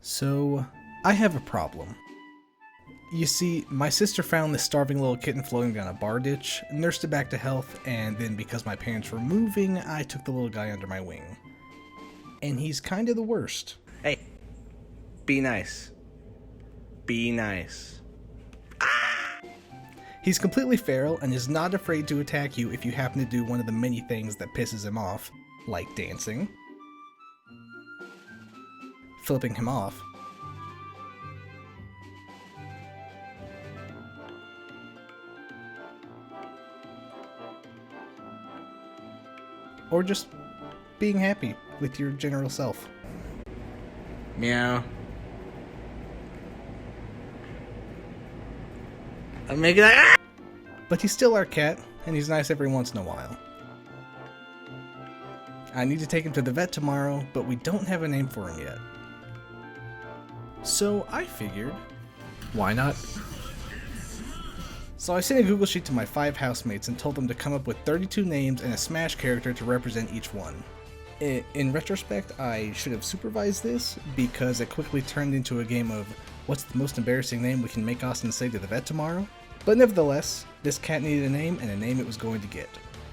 So, I have a problem. You see, my sister found this starving little kitten floating down a bar ditch, nursed it back to health, and then because my parents were moving, I took the little guy under my wing. And he's kind of the worst. Hey, be nice. Be nice. He's completely feral and is not afraid to attack you if you happen to do one of the many things that pisses him off, like dancing, flipping him off, or just being happy with your general self. Meow. I'm making that. But he's still our cat, and he's nice every once in a while. I need to take him to the vet tomorrow, but we don't have a name for him yet. So I figured, why not? So I sent a Google Sheet to my 5 housemates and told them to come up with 32 names and a Smash character to represent each one. In retrospect, I should have supervised this, because it quickly turned into a game of what's the most embarrassing name we can make Austin say to the vet tomorrow? But nevertheless, this cat needed a name and a name it was going to get.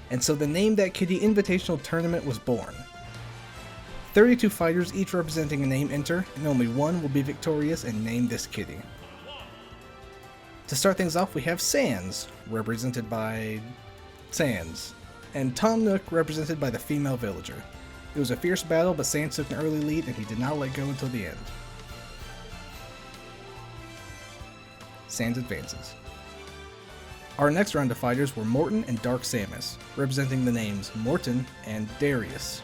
And so the Name That Kitty Invitational tournament was born. 32 fighters, each representing a name, enter, and only one will be victorious and name this kitty. To start things off, we have Sans, represented by Sans, and Tom Nook, represented by the female villager. It was a fierce battle, but Sans took an early lead and he did not let go until the end. Sans advances. Our next round of fighters were Morton and Dark Samus, representing the names Morton and Darius.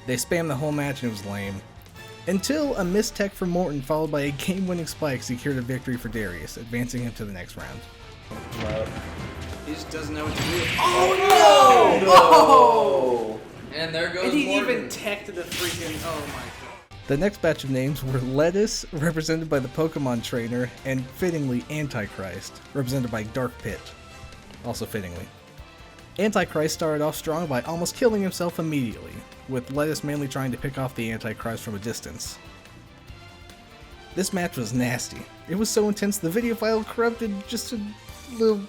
They spammed the whole match and it was lame. Until a missed tech from Morton followed by a game-winning spike secured a victory for Darius, advancing him to the next round. He just doesn't know what to do. Oh no! Oh! And there goes Morton. And he even teched the freaking, oh my god. The next batch of names were Lettuce, represented by the Pokemon trainer, and fittingly Antichrist, represented by Dark Pit, also fittingly. Antichrist started off strong by almost killing himself immediately, with Lettuce mainly trying to pick off the Antichrist from a distance. This match was nasty. It was so intense the video file corrupted just a little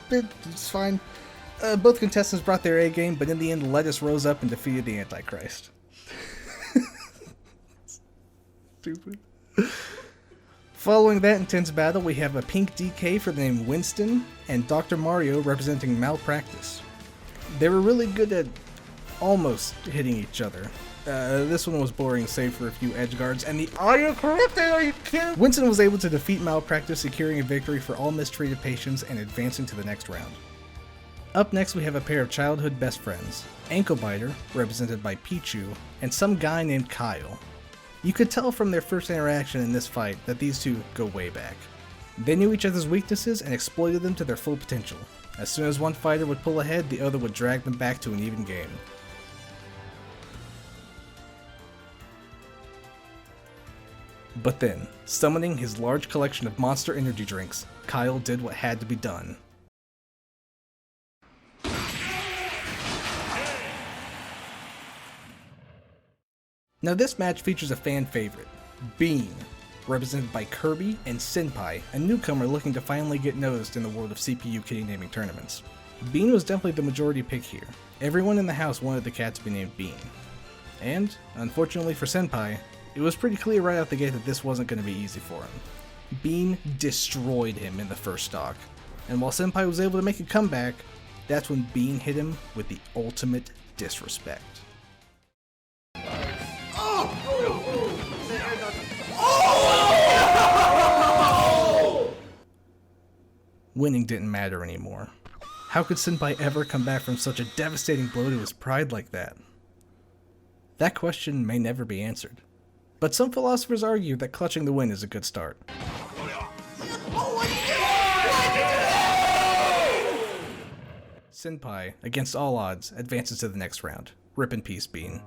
bit, it's fine. Both contestants brought their A game, but in the end Lettuce rose up and defeated the Antichrist. Stupid. Following that intense battle, we have a pink DK for the name Winston, and Dr. Mario representing Malpractice. They were really good at almost hitting each other. This one was boring save for a few edge guards, and the audio corrupted, are you kidding? Winston was able to defeat Malpractice, securing a victory for all mistreated patients and advancing to the next round. Up next we have a pair of childhood best friends, Anklebiter, represented by Pichu, and some guy named Guile. You could tell from their first interaction in this fight that these two go way back. They knew each other's weaknesses and exploited them to their full potential. As soon as one fighter would pull ahead, the other would drag them back to an even game. But then, summoning his large collection of monster energy drinks, Guile did what had to be done. Now this match features a fan favorite, Bean, represented by Kirby and Senpai, a newcomer looking to finally get noticed in the world of CPU kitty naming tournaments. Bean was definitely the majority pick here. Everyone in the house wanted the cat to be named Bean. And, unfortunately for Senpai, it was pretty clear right out the gate that this wasn't going to be easy for him. Bean destroyed him in the first stock, and while Senpai was able to make a comeback, that's when Bean hit him with the ultimate disrespect. Winning didn't matter anymore. How could Senpai ever come back from such a devastating blow to his pride like that? That question may never be answered, but some philosophers argue that clutching the win is a good start. Senpai, against all odds, advances to the next round. Rip in peace, Bean.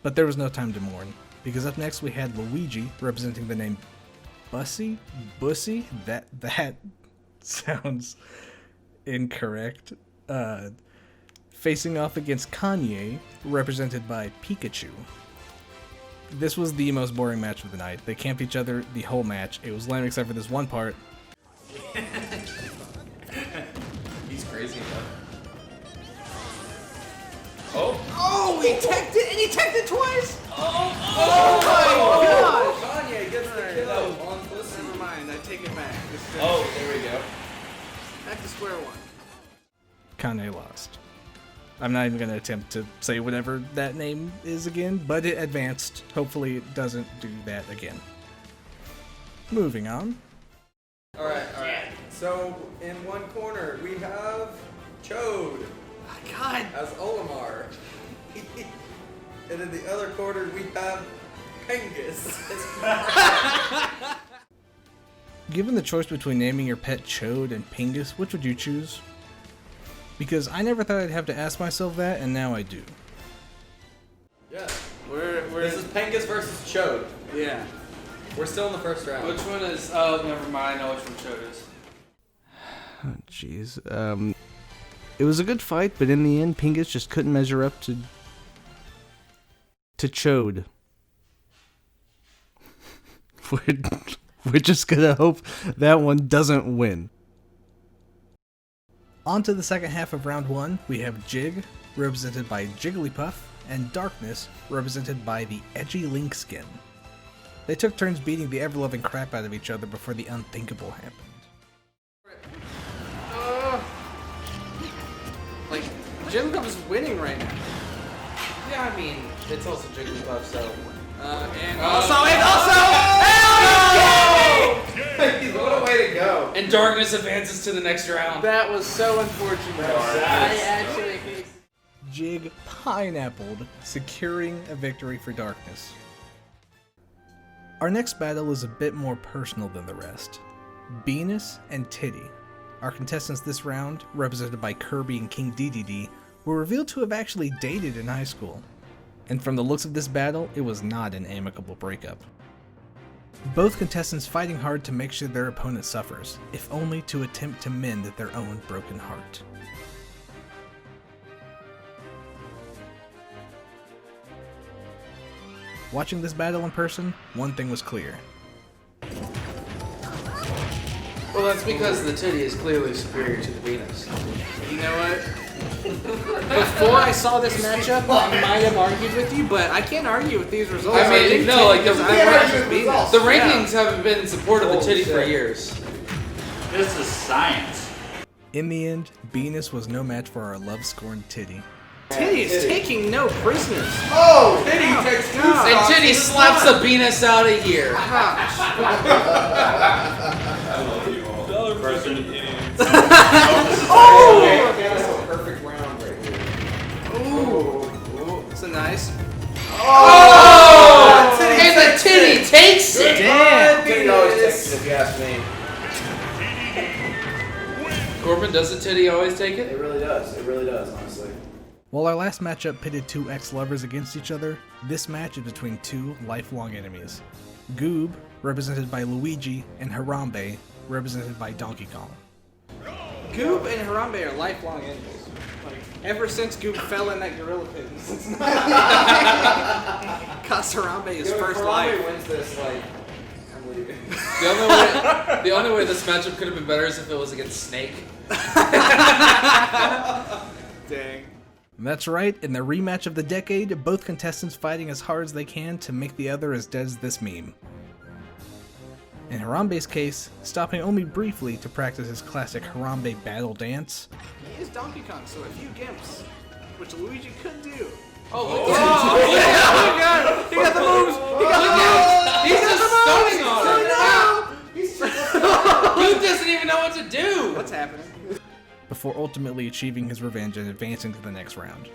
But there was no time to mourn, because up next we had Luigi, representing the name Bussy? That sounds incorrect. facing off against Kanye, represented by Pikachu. This was the most boring match of the night. They camped each other the whole match. It was lame except for this one part. He's crazy enough. Oh, he teched it, and he teched it twice! Oh my gosh! Kanye gets the kill on pussy. Never mind, I take it back. Oh, there we go. Back to square one. Kanye lost. I'm not even going to attempt to say whatever that name is again, but it advanced. Hopefully it doesn't do that again. Moving on. Alright. So, in one corner, we have Chode Oh, God. as Olimar. And in the other corner, we have Pengus. Given the choice between naming your pet Chode and Pingus, which would you choose? Because I never thought I'd have to ask myself that, and now I do. Yeah. We're This is Pengus versus Chode. yeah. We're still in the first round. Which one is? Oh, never mind. I know which one Chode is. Oh, jeez. It was a good fight, but in the end, Pingus just couldn't measure up to Chode. We're just gonna hope that one doesn't win. On to the second half of round 1, we have Jig, represented by Jigglypuff, and Darkness, represented by the edgy Link skin. They took turns beating the ever-loving crap out of each other before the unthinkable happened. Like, Jigglypuff is winning right now. Yeah, I mean, it's also Jigglypuff, so. And What a way to go. And Darkness advances to the next round. That was so unfortunate. I actually hate. Jig pineappled, securing a victory for Darkness. Our next battle is a bit more personal than the rest. Venus and Titty. Our contestants this round, represented by Kirby and King DDD, were revealed to have actually dated in high school. And from the looks of this battle, it was not an amicable breakup. Both contestants fighting hard to make sure their opponent suffers, if only to attempt to mend their own broken heart. Watching this battle in person, one thing was clear. Well, that's because the titty is clearly superior to the Venus. You know what? Before I saw this matchup, I might have argued with you, but I can't argue with these results. I mean, think no, Titty like, is the- outrageous Venus. The rankings haven't been in support of the titty for Bullshit. years. This is science. In the end, Venus was no match for our love-scorned Titty. Titty is taking no prisoners. Oh! Titty takes two God. And shots. titty slaps the Venus out of here. That's a perfect round right here. Ooh, it's a nice. Oh! And the titty takes it. Damn. Titty always takes it if you ask me. Corbin, does the titty always take it? It really does. It really does, honestly. While our last matchup pitted two ex-lovers against each other, this match is between two lifelong enemies. Goob, represented by Luigi, and Harambe, represented by Donkey Kong. Goob and Harambe are lifelong enemies. Like, ever since Goob fell in that gorilla pit. Cost Harambe his first life. Wins this, like, I'm leaving. The only way this matchup could have been better is if it was against Snake. Dang. That's right, in the rematch of the decade, both contestants fighting as hard as they can to make the other as dead as this meme. In Harambe's case, stopping only briefly to practice his classic Harambe battle dance. He is Donkey Kong, so a few gimps, which Luigi could do. Oh, look Oh, at God! He got the moves! He got He's just stunning on it. the moves! Dude doesn't even know what to do. What's happening? Before ultimately achieving his revenge and advancing to the next round.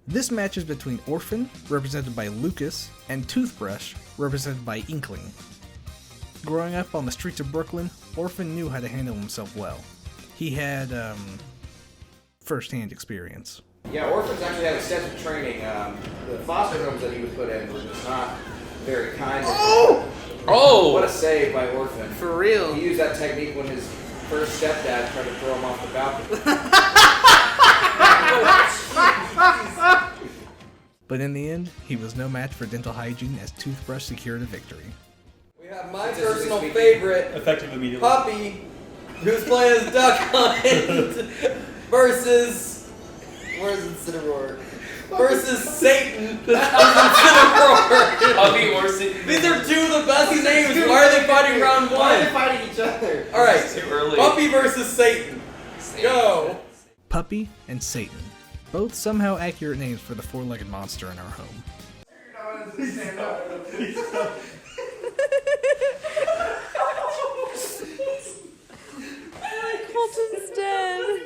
This match is between Orphan, represented by Lucas, and Toothbrush, represented by Inkling. Growing up on the streets of Brooklyn, Orphan knew how to handle himself well. He had, first-hand experience. Yeah, orphans actually had extensive training. The foster homes that he was put in were just not very kind. Oh! What a save by Orphan. For real. He used that technique when his first stepdad tried to throw him off the balcony. But in the end, he was no match for dental hygiene as Toothbrush secured a victory. We have my personal favorite, Effective immediately. Puppy, who's playing as Duck Hunt, versus, where's Incineroar? Versus Satan, who's Incineroar. Puppy or Satan. These are two of the best names. Why are they fighting round Why are they one? fighting each other? Alright, It's too early. Puppy versus Satan. Go. Puppy and Satan. Both somehow accurate names for the four-legged monster in our home. Colton's dead.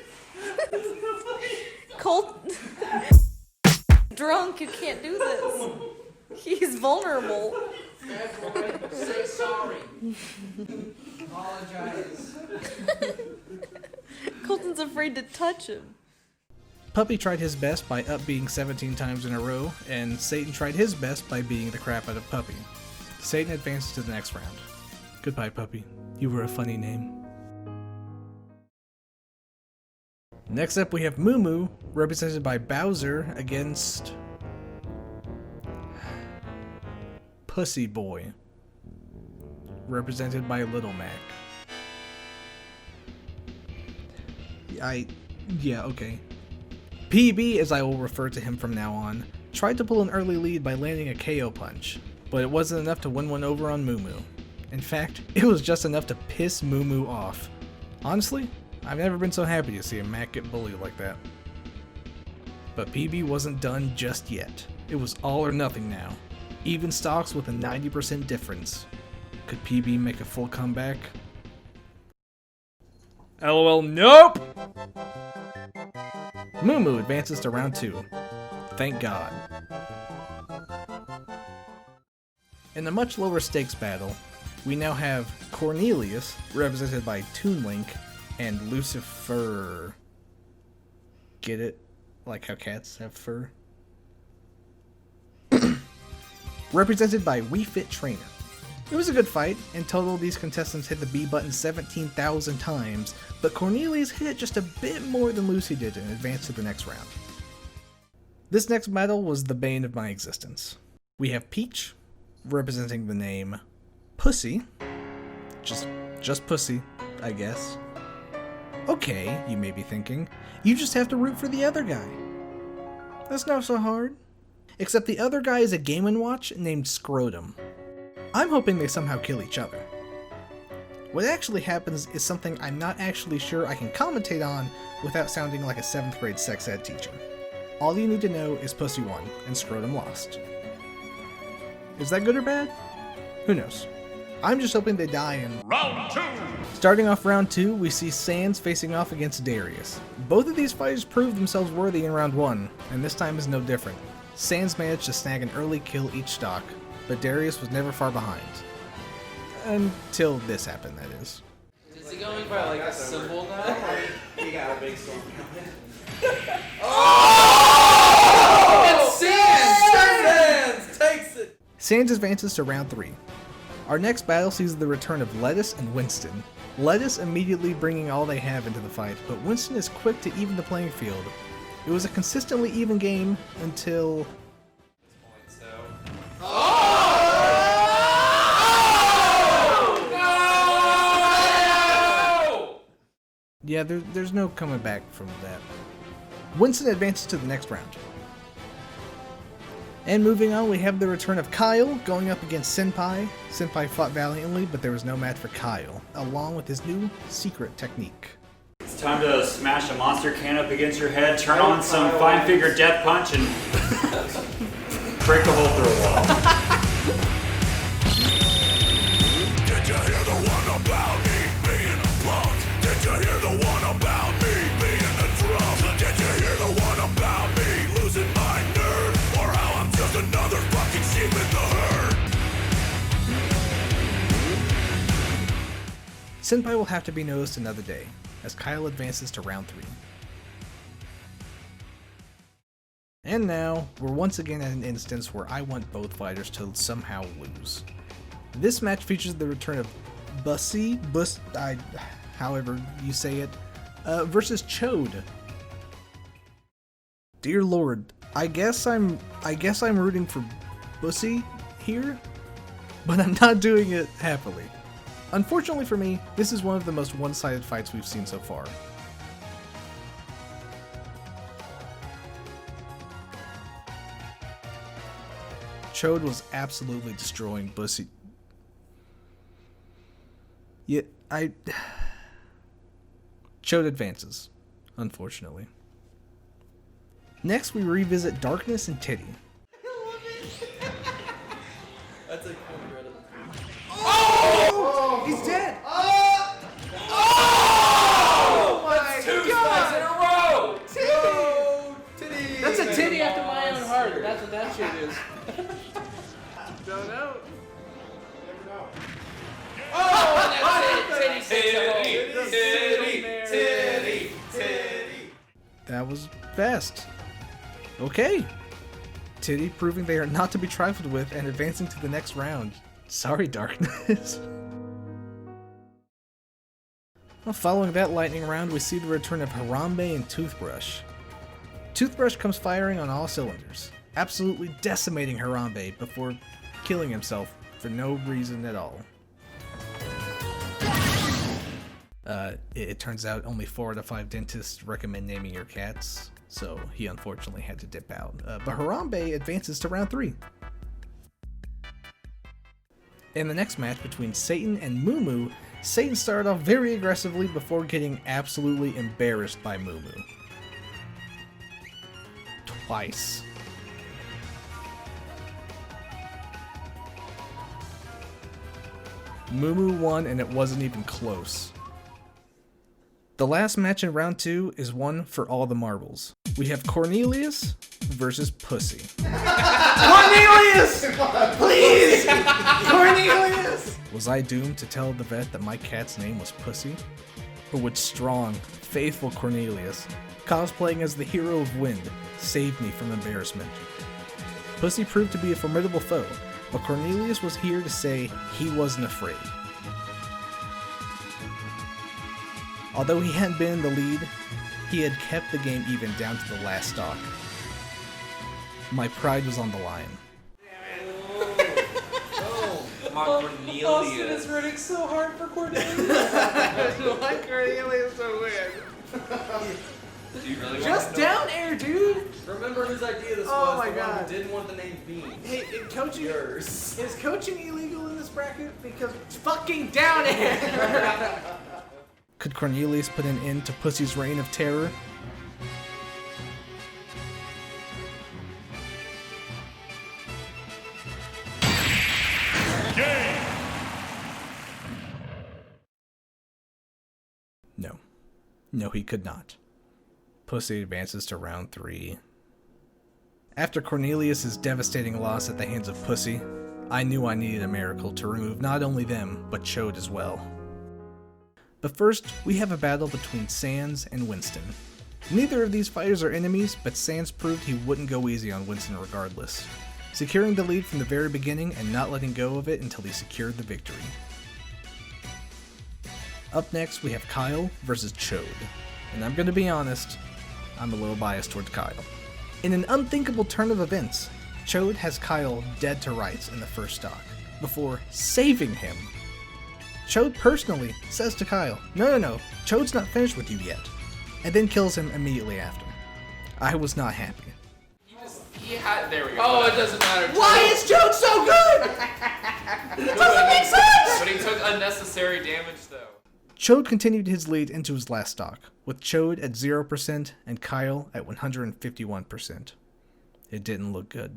Colt. Drunk, you can't do this. He's vulnerable. Say sorry. Apologize. Colton's afraid to touch him. Puppy tried his best by up being 17 times in a row, and Satan tried his best by beating the crap out of Puppy. Satan advances to the next round. Goodbye, Puppy. You were a funny name. Next up, we have Moo Moo, represented by Bowser, against Pussy Boy, represented by Little Mac. Yeah, okay. PB, as I will refer to him from now on, tried to pull an early lead by landing a KO punch, but it wasn't enough to win one over on Moo Moo. In fact, it was just enough to piss Moo Moo off. Honestly, I've never been so happy to see a Mac get bullied like that. But PB wasn't done just yet. It was all or nothing now. Even stocks with a 90% difference. Could PB make a full comeback? LOL, nope! Moo Moo advances to round 2. Thank God. In a much lower stakes battle, we now have Cornelius, represented by Toon Link, and Lucifer. Get it? Like how cats have fur? Represented by We Fit Trainer. It was a good fight. In total, these contestants hit the B button 17,000 times, but Cornelius hit it just a bit more than Lucy did and advanced to the next round. This next battle was the bane of my existence. We have Peach, representing the name Pussy. Just Pussy, I guess. Okay, you may be thinking, you just have to root for the other guy. That's not so hard. Except the other guy is a Game & Watch named Scrotum. I'm hoping they somehow kill each other. What actually happens is something I'm not actually sure I can commentate on without sounding like a 7th grade sex ed teacher. All you need to know is Pussy won and Scrotum lost. Is that good or bad? Who knows? I'm just hoping they die in round 2! Starting off round 2, we see Sans facing off against Darius. Both of these fighters proved themselves worthy in round 1, and this time is no different. Sans managed to snag an early kill each stock, but Darius was never far behind. Until this happened, that is. Is he going by like a symbol now? He got a big storm coming. It's Sans! Sans takes it! Sans advances to round 3. Our next battle sees the return of Lettuce and Winston. Lettuce immediately bringing all they have into the fight, but Winston is quick to even the playing field. It was a consistently even game until... Yeah, there's no coming back from that. Winston advances to the next round. And moving on, we have the return of Guile going up against Senpai. Senpai fought valiantly, but there was no match for Guile, along with his new secret technique. It's time to smash a monster can up against your head, turn on some fine figure death punch, and break a hole through a wall. Did you hear the one about me being a punk? Did you hear the one about me being a drum? Did you hear the one about me losing my nerve? Or how I'm just another fucking sheep in the herd? Senpai will have to be noticed another day, as Guile advances to round 3. And now, we're once again at an instance where I want both fighters to somehow lose. This match features the return of however you say it, versus Chode. Dear Lord, I guess I'm rooting for Bussy here, but I'm not doing it happily. Unfortunately for me, this is one of the most one-sided fights we've seen so far. Chode was absolutely destroying Bussy. Yeah, Chode advances, unfortunately. Next, we revisit Darkness and Titty. That's a cool credit. Oh! He's dead! Oh my Two god! spikes in a row! Titty! That's a titty after my own heart. That's what that shit is. Don't know. That was best. Okay. Titty proving they are not to be trifled with and advancing to the next round. Sorry, Darkness. Well, following that lightning round, we see the return of Harambe and Toothbrush. Toothbrush comes firing on all cylinders, absolutely decimating Harambe before killing himself for no reason at all. It turns out only 4 out of 5 dentists recommend naming your cats, so he unfortunately had to dip out. But Harambe advances to round 3. In the next match between Satan and Moo, Satan started off very aggressively before getting absolutely embarrassed by Moo. Twice. Moo won and it wasn't even close. The last match in round 2 is one for all the marbles. We have Cornelius versus Pussy. Cornelius! Please! Cornelius! Was I doomed to tell the vet that my cat's name was Pussy? Or would strong, faithful Cornelius, cosplaying as the hero of Wind, save me from embarrassment? Pussy proved to be a formidable foe, but Cornelius was here to say he wasn't afraid. Although he hadn't been in the lead, he had kept the game even down to the last stock. My pride was on the line. Come on, Cornelius. Austin is rooting so hard for Cornelius. Why Cornelius so weird? Do you really Just want to know? down air, dude. Remember whose idea this Oh was? my the one God. who didn't want the name Bean. Hey, coaching Yours. is coaching illegal in this bracket because it's fucking down air. Could Cornelius put an end to Pussy's reign of terror? No. No, he could not. Pussy advances to round 3. After Cornelius' devastating loss at the hands of Pussy, I knew I needed a miracle to remove not only them, but Chode as well. But first, we have a battle between Sans and Winston. Neither of these fighters are enemies, but Sans proved he wouldn't go easy on Winston regardless, securing the lead from the very beginning and not letting go of it until he secured the victory. Up next, we have Guile versus Chode, and I'm gonna be honest, I'm a little biased towards Guile. In an unthinkable turn of events, Chode has Guile dead to rights in the first stock, before saving him. Chode personally says to Guile, no, Chode's not finished with you yet, and then kills him immediately after. I was not happy. There we go. Oh, it doesn't matter. Why is Chode so good? It doesn't make sense. But he took unnecessary damage, though. Chode continued his lead into his last stock, with Chode at 0% and Guile at 151%. It didn't look good.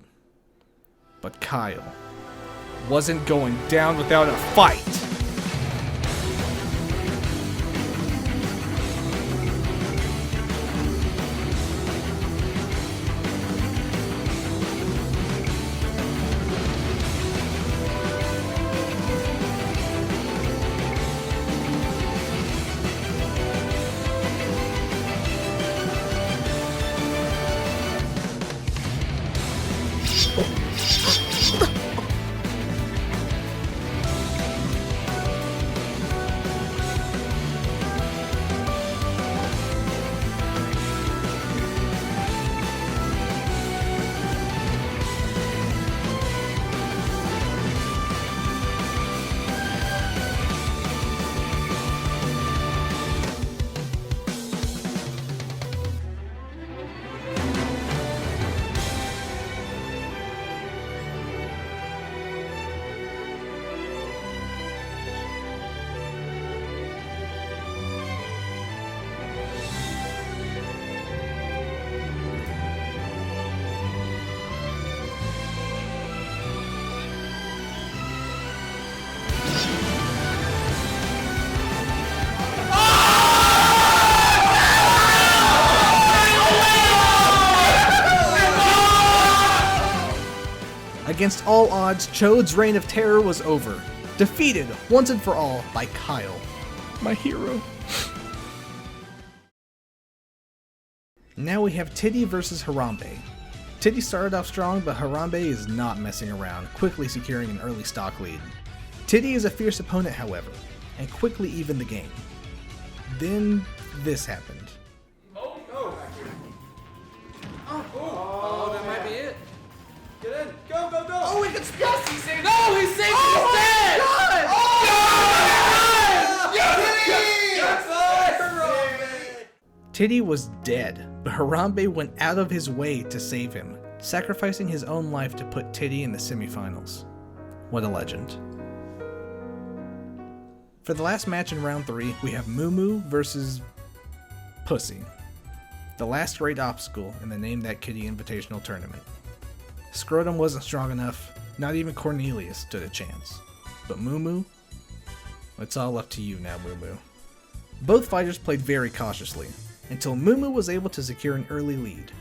But Guile wasn't going down without a fight! Against all odds, Chode's reign of terror was over. Defeated once and for all by Guile, my hero. Now we have Titty versus Harambe. Titty started off strong, but Harambe is not messing around, quickly securing an early stock lead. Titty is a fierce opponent, however, and quickly evened the game. Then this happened. Oh, that might be it. Get in. Go, go, go. Oh, he gets. Yes, he saved it. No, he saved it instead. Titty was dead, but Harambe went out of his way to save him, sacrificing his own life to put Titty in the semifinals. What a legend. For the last match in round 3, we have Moo versus Pussy, the last great obstacle in the Name That Kitty Invitational tournament. Scrotum wasn't strong enough, not even Cornelius stood a chance. But Moo, it's all up to you now, Moo. Both fighters played very cautiously, until Moo was able to secure an early lead.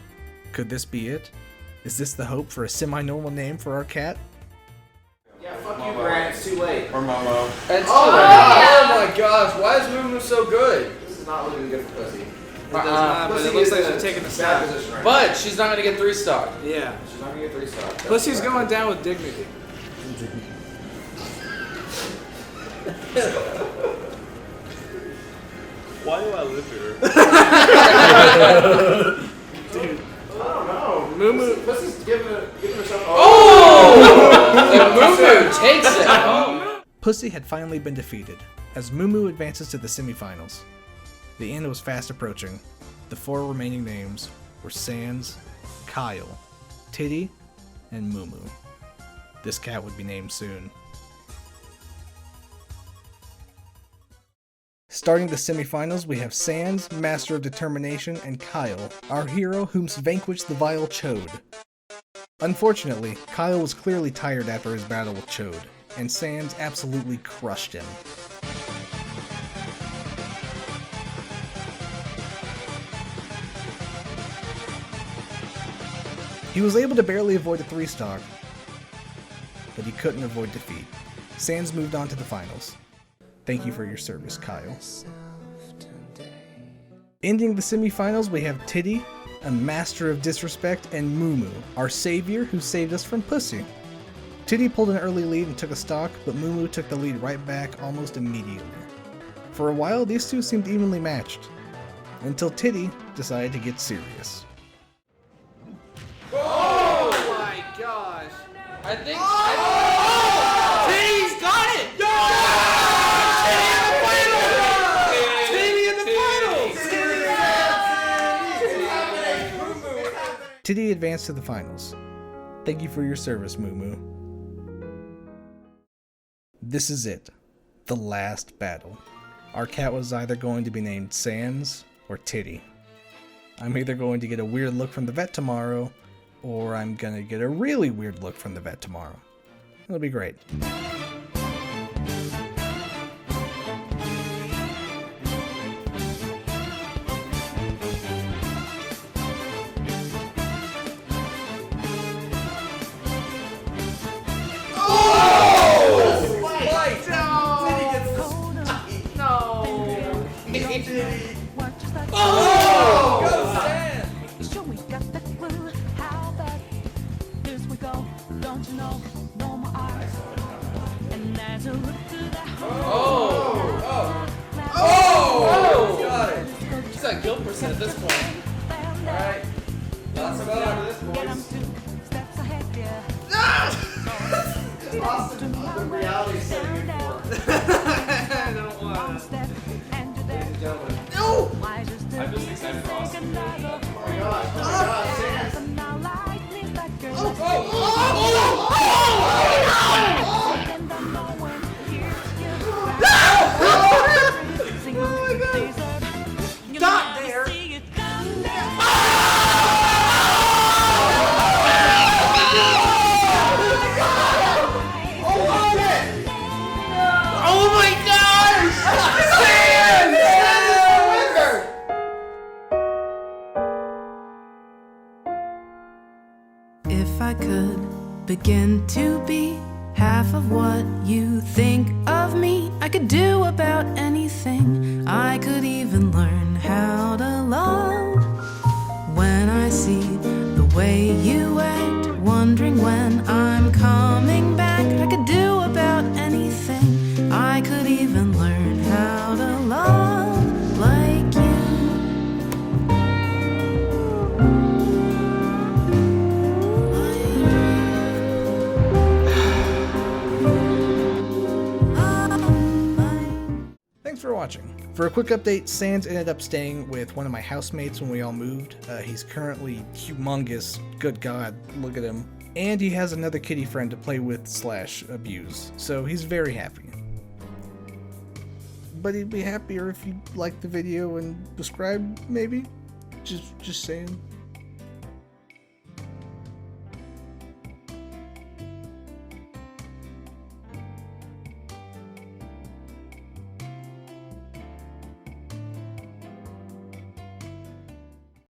Could this be it? Is this the hope for a semi-normal name for our cat? Yeah, fuck you, Grant. It's too late. Or Momo. It's Oh my gosh, why is Moo so good? This is not looking good for Pussy. It does not, but it looks like she's taking a bad stab. position right But she's not gonna get 3 stock. Yeah. now. She's not gonna get 3 stars. Pussy's going down with dignity. Why do I live here? I don't know. Moo. Pussy's giving herself. And Moo takes it. Oh. Pussy had finally been defeated, as Moo advances to the semifinals. The end was fast approaching. The 4 remaining names were Sans, Guile, Titty, and Moo. This cat would be named soon. Starting the semifinals, we have Sans, Master of Determination, and Guile, our hero whom's vanquished the vile Chode. Unfortunately, Guile was clearly tired after his battle with Chode, and Sans absolutely crushed him. He was able to barely avoid a 3-stock, but he couldn't avoid defeat. Sans moved on to the finals. Thank you for your service, Guile. Ending the semifinals, we have Titty, a master of disrespect, and Moo, our savior who saved us from Pussy. Titty pulled an early lead and took a stock, but Moo took the lead right back almost immediately. For a while, these two seemed evenly matched, until Titty decided to get serious. Oh my gosh. I think. Titty's got it! Titty in the finals! Titty advanced to the finals. Thank you for your service, Moo. This is it. The last battle. Our cat was either going to be named Sans or Titty. I'm either going to get a weird look from the vet tomorrow, or I'm gonna get a really weird look from the vet tomorrow. It'll be great. She's got guilt percent at this point. Alright. Lots of fun with this, boys. Austin, the reality setting in for. I don't want to. Ladies and gentlemen. I'm just excited for Austin. Oh my gosh. Oh my gosh. Sans. Not there! Oh my gosh! If I could begin to be half of what you think of me. I could do about anything. I could even learn how to love. When I see the way you act, wondering when I'm coming back, I could do about anything. I could even learn how to love like you. Thanks for watching. For a quick update, Sans ended up staying with one of my housemates when we all moved. He's currently humongous. Good God, look at him. And he has another kitty friend to play with / abuse. So he's very happy. But he'd be happier if you liked the video and subscribe, maybe? Just saying.